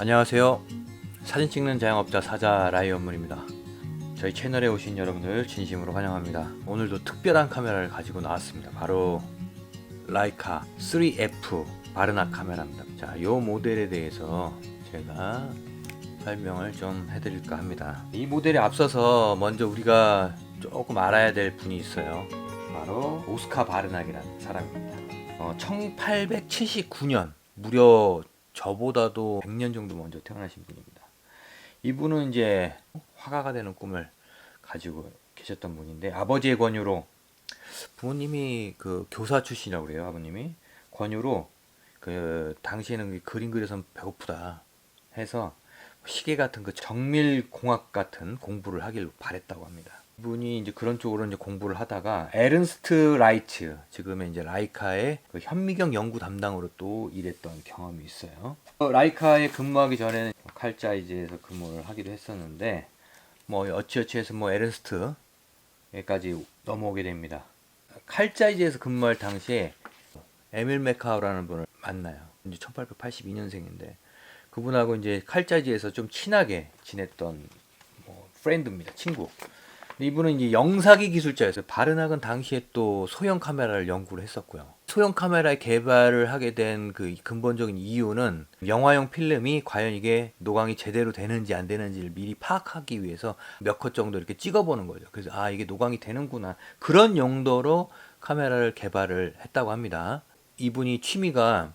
안녕하세요. 사진 찍는 자영업자 사자 라이언문입니다. 저희 채널에 오신 여러분들 진심으로 환영합니다. 오늘도 특별한 카메라를 가지고 나왔습니다. 바로 라이카 3F 바르나 카메라입니다. 자, 이 모델에 대해서 제가 설명을 좀 해드릴까 합니다. 이 모델에 앞서서 먼저 우리가 조금 알아야 될 분이 있어요. 바로 오스카 바르나기라는 사람입니다. 1879년, 무려 저보다도 100년 정도 먼저 태어나신 분입니다. 이분은 이제 화가가 되는 꿈을 가지고 계셨던 분인데, 아버지의 권유로, 부모님이 그 교사 출신이라고 그래요. 아버님이 권유로 그 당시에는 그림 그려서 배고프다 해서 시계 같은 그 정밀공학 같은 공부를 하길 바랬다고 합니다. 이분이 이제 그런 쪽으로 이제 공부를 하다가 에른스트 라이츠, 지금의 이제 라이카의 그 현미경 연구 담당으로 또 일했던 경험이 있어요. 라이카에 근무하기 전에는 칼자이즈에서 근무를 하기도 했었는데, 뭐 어찌어찌해서 뭐 에른스트에까지 넘어오게 됩니다. 칼자이즈에서 근무할 당시에 에밀 메카우라는 분을 만나요. 이제 1882년생인데 그분하고 이제 칼자이즈에서 좀 친하게 지냈던 뭐 프렌드입니다. 친구. 이분은 이제 영사기 기술자였어요. 바르낙은 당시에 또 소형 카메라를 연구를 했었고요. 소형 카메라의 개발을 하게 된 그 근본적인 이유는 영화용 필름이 과연 이게 노광이 제대로 되는지 안 되는지를 미리 파악하기 위해서 몇 컷 정도 이렇게 찍어보는 거죠. 그래서 아, 이게 노광이 되는구나. 그런 용도로 카메라를 개발을 했다고 합니다. 이분이 취미가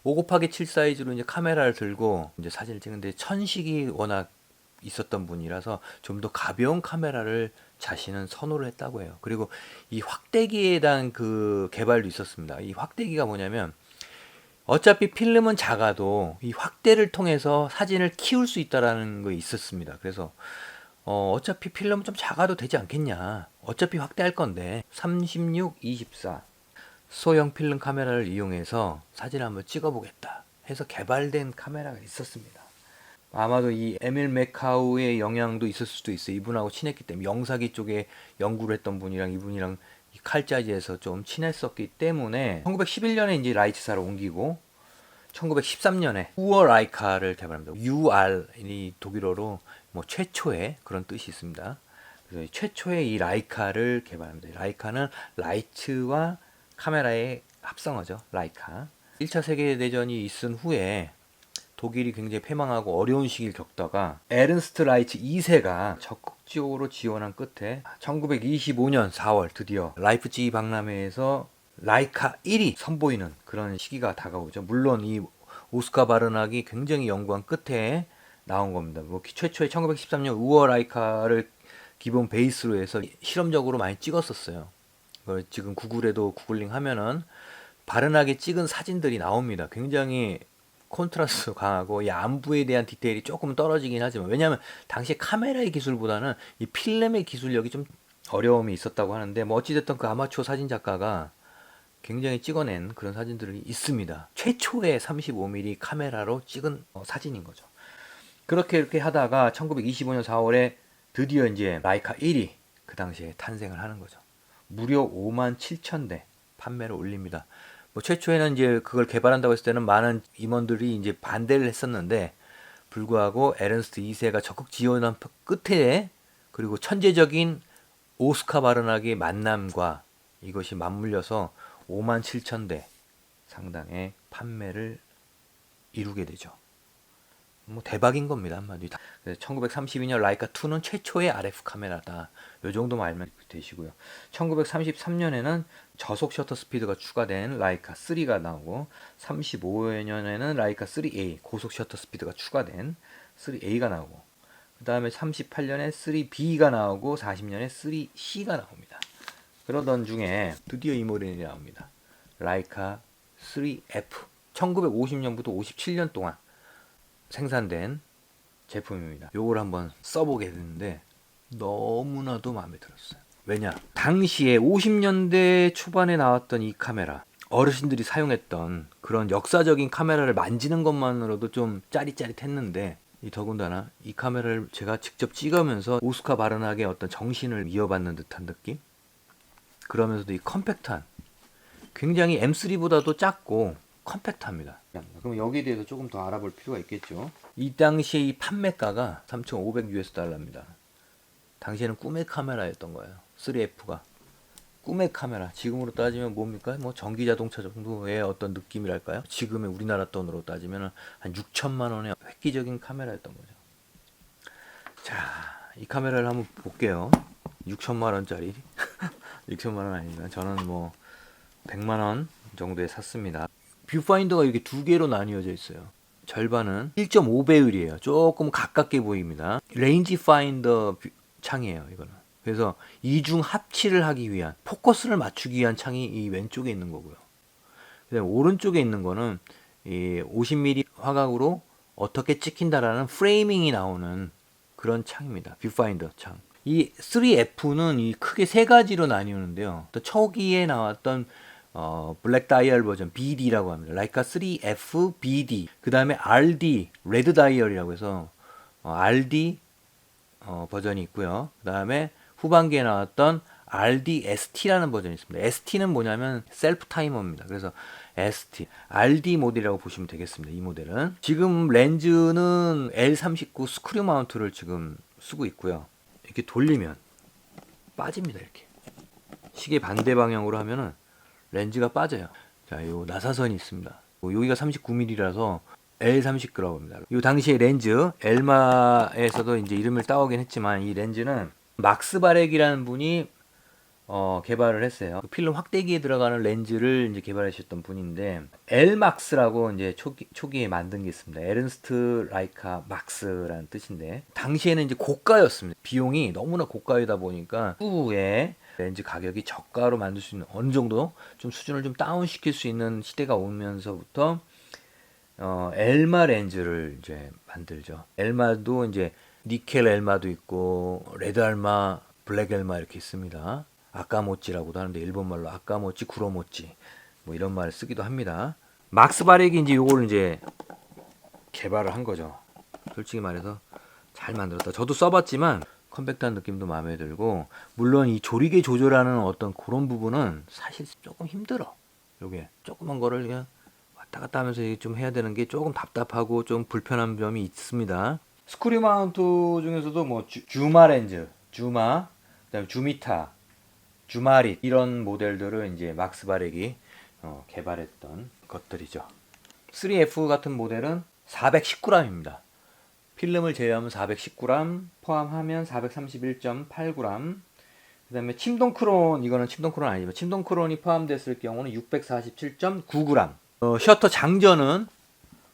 5곱하기7 사이즈로 이제 카메라를 들고 이제 사진을 찍는데 천식이 워낙 있었던 분이라서 좀 더 가벼운 카메라를 자신은 선호를 했다고 해요. 그리고 이 확대기에 대한 그 개발도 있었습니다. 이 확대기가 뭐냐면 어차피 필름은 작아도 이 확대를 통해서 사진을 키울 수 있다라는 거 있었습니다. 그래서 어차피 필름은 좀 작아도 되지 않겠냐. 어차피 확대할 건데 36, 24 소형 필름 카메라를 이용해서 사진을 한번 찍어보겠다 해서 개발된 카메라가 있었습니다. 아마도 이 에밀 메카우의 영향도 있을 수도 있어요. 이분하고 친했기 때문에 영사기 쪽에 연구를 했던 분이랑 이분이랑 칼자지에서 좀 친했었기 때문에 1911년에 이제 라이츠사로 옮기고 1913년에 우어 라이카를 개발합니다. UR이 독일어로 뭐 최초의 그런 뜻이 있습니다. 그래서 최초의 이 라이카를 개발합니다. 라이카는 라이츠와 카메라의 합성어죠. 라이카. 1차 세계대전이 있은 후에 독일이 굉장히 패망하고 어려운 시기를 겪다가 에른스트 라이츠 2세가 적극적으로 지원한 끝에 1925년 4월 드디어 라이프치히 박람회에서 라이카 1이 선보이는 그런 시기가 다가오죠. 물론 이 오스카 바르낙이 굉장히 연구한 끝에 나온 겁니다. 뭐 최초의 1913년 우어 라이카를 기본 베이스로 해서 실험적으로 많이 찍었었어요. 지금 구글에도 구글링 하면은 바르낙이 찍은 사진들이 나옵니다. 굉장히 콘트라스트 강하고 이 안부에 대한 디테일이 조금 떨어지긴 하지만, 왜냐하면 당시 카메라의 기술보다는 이 필름의 기술력이 좀 어려움이 있었다고 하는데, 뭐 어찌됐든 그 아마추어 사진 작가가 굉장히 찍어낸 그런 사진들이 있습니다. 최초의 35mm 카메라로 찍은 사진인 거죠. 그렇게 이렇게 하다가 1925년 4월에 드디어 이제 라이카 1이 그 당시에 탄생을 하는 거죠. 무려 57,000대 판매를 올립니다. 뭐 최초에는 이제 그걸 개발한다고 했을 때는 많은 임원들이 이제 반대를 했었는데, 불구하고 에른스트 2세가 적극 지원한 끝에, 그리고 천재적인 오스카 바르낙의 만남과 이것이 맞물려서 57,000대 상당의 판매를 이루게 되죠. 뭐 대박인 겁니다, 한마디. 1932년 라이카 2는 최초의 RF 카메라다. 요 정도만 알면 되시고요. 1933년에는 저속 셔터 스피드가 추가된 라이카 3가 나오고, 35년에는 라이카 3A 고속 셔터 스피드가 추가된 3A가 나오고, 그 다음에 38년에 3B가 나오고 40년에 3C가 나옵니다. 그러던 중에 드디어 이 모델이 나옵니다. 라이카 3F. 1950년부터 57년 동안 생산된 제품입니다. 요걸 한번 써보게 됐는데 너무나도 마음에 들었어요. 왜냐? 당시에 50년대 초반에 나왔던 이 카메라, 어르신들이 사용했던 그런 역사적인 카메라를 만지는 것만으로도 좀 짜릿짜릿했는데, 이 더군다나 이 카메라를 제가 직접 찍으면서 오스카 바르낙의 어떤 정신을 이어받는 듯한 느낌? 그러면서도 이 컴팩트한, 굉장히 M3보다도 작고 컴팩트합니다. 그럼 여기에 대해서 조금 더 알아볼 필요가 있겠죠. 이 당시에 이 판매가가 3,500 US 달러입니다. 당시에는 꿈의 카메라였던 거예요. 3F가 꿈의 카메라. 지금으로 따지면 뭡니까? 뭐 전기 자동차 정도의 어떤 느낌이랄까요? 지금의 우리나라 돈으로 따지면 한 6천만 원의 획기적인 카메라였던 거죠. 자, 이 카메라를 한번 볼게요. 6천만 원짜리. 6천만 원 아니지만 저는 뭐 100만 원 정도에 샀습니다. 뷰파인더가 이렇게 두 개로 나뉘어져 있어요. 절반은 1.5배율이에요. 조금 가깝게 보입니다. 레인지 파인더 창이에요, 이거는. 그래서 이중 합치를 하기 위한, 포커스를 맞추기 위한 창이 이 왼쪽에 있는 거고요. 그다음에 오른쪽에 있는 거는 이 50mm 화각으로 어떻게 찍힌다라는 프레이밍이 나오는 그런 창입니다. 뷰파인더 창. 이 3F는 이 크게 세 가지로 나뉘는데요. 또 초기에 나왔던 블랙 다이얼 버전 BD라고 합니다. 라이카 3F BD. 그 다음에 RD 레드 다이얼이라고 해서 RD 버전이 있고요. 그 다음에 후반기에 나왔던 RD ST라는 버전이 있습니다. ST는 뭐냐면 셀프 타이머입니다. 그래서 ST, RD 모델이라고 보시면 되겠습니다. 이 모델은 지금 렌즈는 L39 스크류 마운트를 지금 쓰고 있고요. 이렇게 돌리면 빠집니다. 이렇게 시계 반대 방향으로 하면은 렌즈가 빠져요. 자, 요 나사선이 있습니다. 여기가 39mm라서 L39라고 합니다. 요 당시에 렌즈 엘마에서도 이제 이름을 따오긴 했지만 이 렌즈는 막스 바렉이라는 분이 개발을 했어요. 필름 확대기에 들어가는 렌즈를 이제 개발하셨던 분인데 엘막스라고 이제 초기에 만든 게 있습니다. 에른스트 라이카 막스라는 뜻인데 당시에는 이제 고가였습니다. 비용이 너무나 고가이다 보니까 후에 렌즈 가격이 저가로 만들 수 있는 어느 정도 좀 수준을 좀 다운 시킬 수 있는 시대가 오면서부터 엘마 렌즈를 이제 만들죠. 엘마도 이제 니켈 엘마도 있고 레드 엘마, 블랙 엘마 이렇게 있습니다. 아까모찌라고도 하는데 일본말로 아까모찌, 구로모찌 뭐 이런 말을 쓰기도 합니다. 막스 바렉이 이제 요걸 이제 개발을 한 거죠. 솔직히 말해서 잘 만들었다. 저도 써봤지만 컴팩트한 느낌도 마음에 들고 물론 이 조리개 조절하는 어떤 그런 부분은 사실 조금 힘들어. 요게 조그만 거를 그냥 왔다 갔다 하면서 좀 해야 되는 게 조금 답답하고 좀 불편한 점이 있습니다. 스크류 마운트 중에서도 뭐 주마 렌즈, 주마, 그다음에 주미타, 주마릿 이런 모델들을 이제 막스 바렉이 개발했던 것들이죠. 3F 같은 모델은 419g입니다. 필름을 제외하면 419g, 포함하면 431.8g. 그다음에 침동크론, 이거는 침동크론 아니지만 침동크론이 포함됐을 경우는 647.9g. 셔터 장전은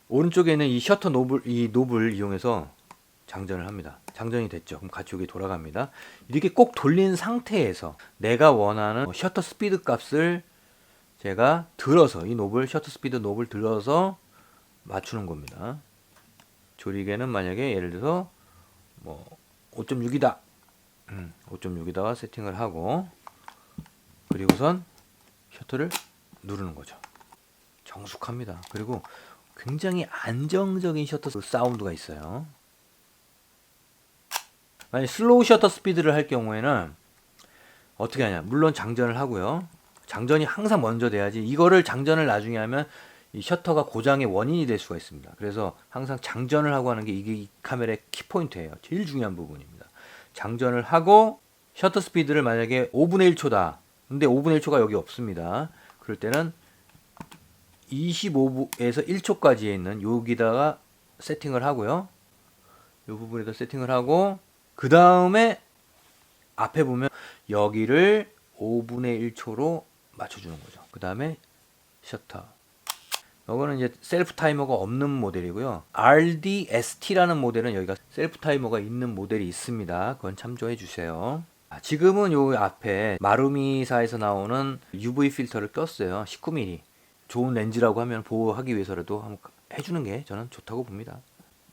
오른쪽에 있는 이 셔터 노블 이용해서 장전을 합니다. 장전이 됐죠. 그럼 같이 여기 돌아갑니다. 이렇게 꼭 돌린 상태에서 내가 원하는 셔터 스피드 값을 제가 들어서 이 노블 셔터 스피드 노블 들어서 맞추는 겁니다. 조리개는 만약에 예를 들어서 뭐 5.6이다. 5.6에다가 세팅을 하고 그리고선 셔터를 누르는 거죠. 정숙합니다. 그리고 굉장히 안정적인 셔터 사운드가 있어요. 만약 슬로우 셔터 스피드를 할 경우에는 어떻게 하냐? 물론 장전을 하고요. 장전이 항상 먼저 돼야지. 이거를 장전을 나중에 하면 이 셔터가 고장의 원인이 될 수가 있습니다. 그래서 항상 장전을 하고 하는 게 이게 이 카메라의 키포인트예요. 제일 중요한 부분입니다. 장전을 하고 셔터 스피드를 만약에 5분의 1초다. 근데 5분의 1초가 여기 없습니다. 그럴 때는 25에서 1초까지에 있는 여기다가 세팅을 하고요. 이 부분에다 세팅을 하고 그 다음에 앞에 보면 여기를 5분의 1초로 맞춰주는 거죠. 그 다음에 셔터. 이거는 이제 셀프 타이머가 없는 모델이고요. RDST라는 모델은 여기가 셀프 타이머가 있는 모델이 있습니다. 그건 참조해 주세요. 지금은 요 앞에 마루미사에서 나오는 UV 필터를 꼈어요. 19mm. 좋은 렌즈라고 하면 보호하기 위해서라도 한번 해주는 게 저는 좋다고 봅니다.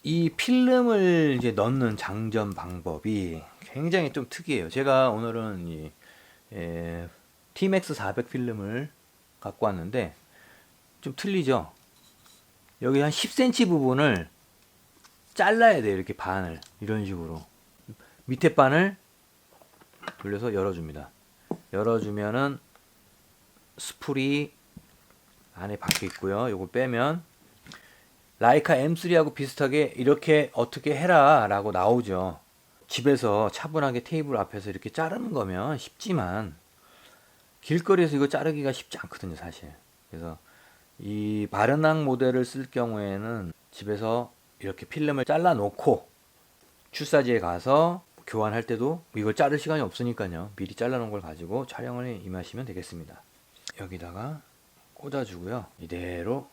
이 필름을 이제 넣는 장전 방법이 굉장히 좀 특이해요. 제가 오늘은 이 TMAX 400 필름을 갖고 왔는데 좀 틀리죠. 여기 한 10cm 부분을 잘라야 돼요. 이렇게 반을 이런 식으로 밑에 반을 돌려서 열어줍니다. 열어주면은 스풀이 안에 박혀 있고요. 요걸 빼면 라이카 M3하고 비슷하게 이렇게 어떻게 해라 라고 나오죠. 집에서 차분하게 테이블 앞에서 이렇게 자르는 거면 쉽지만 길거리에서 이거 자르기가 쉽지 않거든요, 사실. 그래서 이 바르낭 모델을 쓸 경우에는 집에서 이렇게 필름을 잘라 놓고 출사지에 가서 교환할 때도 이걸 자를 시간이 없으니까요. 미리 잘라 놓은 걸 가지고 촬영을 임하시면 되겠습니다. 여기다가 꽂아주고요. 이대로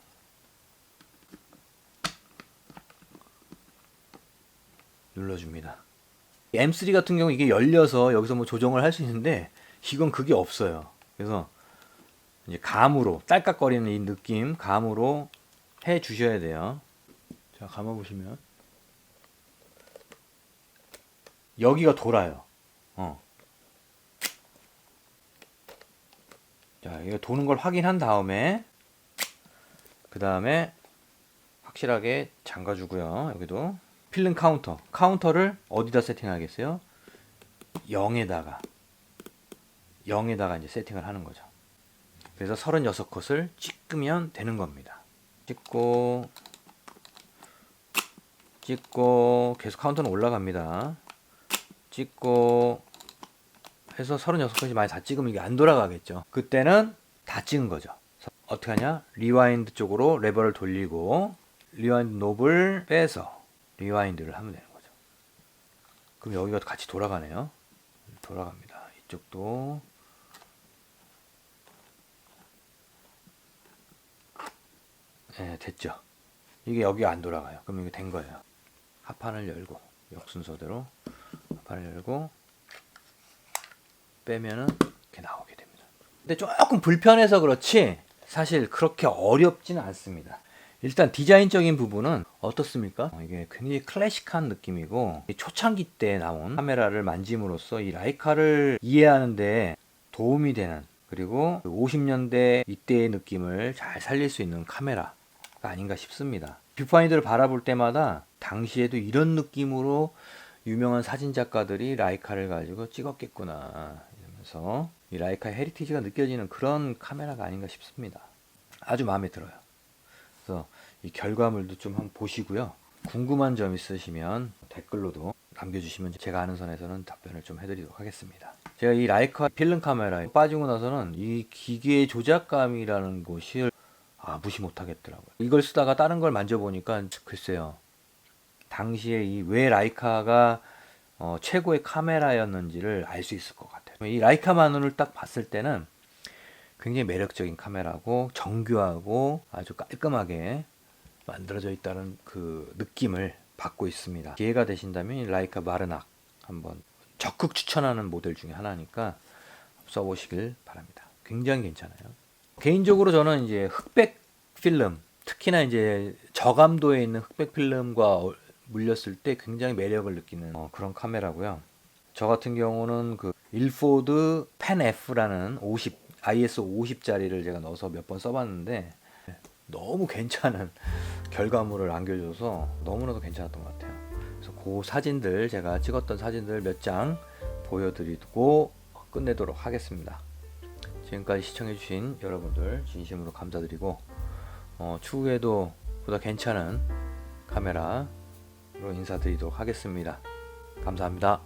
눌러줍니다. M3 같은 경우 이게 열려서 여기서 뭐 조정을 할 수 있는데 이건 그게 없어요. 그래서 이제 감으로 딸깍거리는 이 느낌 감으로 해 주셔야 돼요. 자, 감아 보시면 여기가 돌아요. 자, 이거 도는 걸 확인한 다음에 그 다음에 확실하게 잠가주고요. 여기도 필름 카운터를 어디다 세팅하겠어요? 0에다가 이제 세팅을 하는 거죠. 그래서 36컷을 찍으면 되는 겁니다. 찍고 계속 카운터는 올라갑니다. 찍고 해서 36컷이 많이 다 찍으면 이게 안 돌아가겠죠. 그때는 다 찍은 거죠. 어떻게 하냐? 리와인드 쪽으로 레버를 돌리고 리와인드 놉을 빼서 리와인드를 하면 되는 거죠. 그럼 여기가 같이 돌아가네요. 돌아갑니다. 이쪽도 네, 됐죠. 이게 여기 안 돌아가요. 그럼 이게 된 거예요. 합판을 열고 역순서대로 합판을 열고 빼면은 이렇게 나오게 됩니다. 근데 조금 불편해서 그렇지 사실 그렇게 어렵지는 않습니다. 일단 디자인적인 부분은 어떻습니까? 이게 굉장히 클래식한 느낌이고 초창기 때 나온 카메라를 만짐으로써 이 라이카를 이해하는데 도움이 되는 그리고 50년대 이때의 느낌을 잘 살릴 수 있는 카메라가 아닌가 싶습니다. 뷰파인더를 바라볼 때마다 당시에도 이런 느낌으로 유명한 사진작가들이 라이카를 가지고 찍었겠구나 이러면서 이 라이카의 헤리티지가 느껴지는 그런 카메라가 아닌가 싶습니다. 아주 마음에 들어요. 그래서 이 결과물도 좀 한번 보시고요. 궁금한 점 있으시면 댓글로도 남겨주시면 제가 아는 선에서는 답변을 좀 해드리도록 하겠습니다. 제가 이 라이카 필름 카메라에 빠지고 나서는 이 기계 조작감이라는 것이 무시 못하겠더라고요. 이걸 쓰다가 다른 걸 만져보니까 글쎄요. 당시에 이 왜 라이카가 최고의 카메라였는지를 알 수 있을 것 같아요. 이 라이카만을 딱 봤을 때는 굉장히 매력적인 카메라고 정교하고 아주 깔끔하게 만들어져 있다는 그 느낌을 받고 있습니다. 기회가 되신다면 이 라이카 마르낙 한번 적극 추천하는 모델 중에 하나니까 써보시길 바랍니다. 굉장히 괜찮아요. 개인적으로 저는 이제 흑백 필름, 특히나 이제 저감도에 있는 흑백 필름과 물렸을 때 굉장히 매력을 느끼는 그런 카메라고요. 저 같은 경우는 그 일포드 펜 F라는 ISO 50짜리를 제가 넣어서 몇 번 써봤는데 너무 괜찮은 결과물을 안겨줘서 너무나도 괜찮았던 것 같아요. 그래서 그 사진들 제가 찍었던 사진들 몇 장 보여드리고 끝내도록 하겠습니다. 지금까지 시청해주신 여러분들 진심으로 감사드리고 추후에도 보다 괜찮은 카메라로 인사드리도록 하겠습니다. 감사합니다.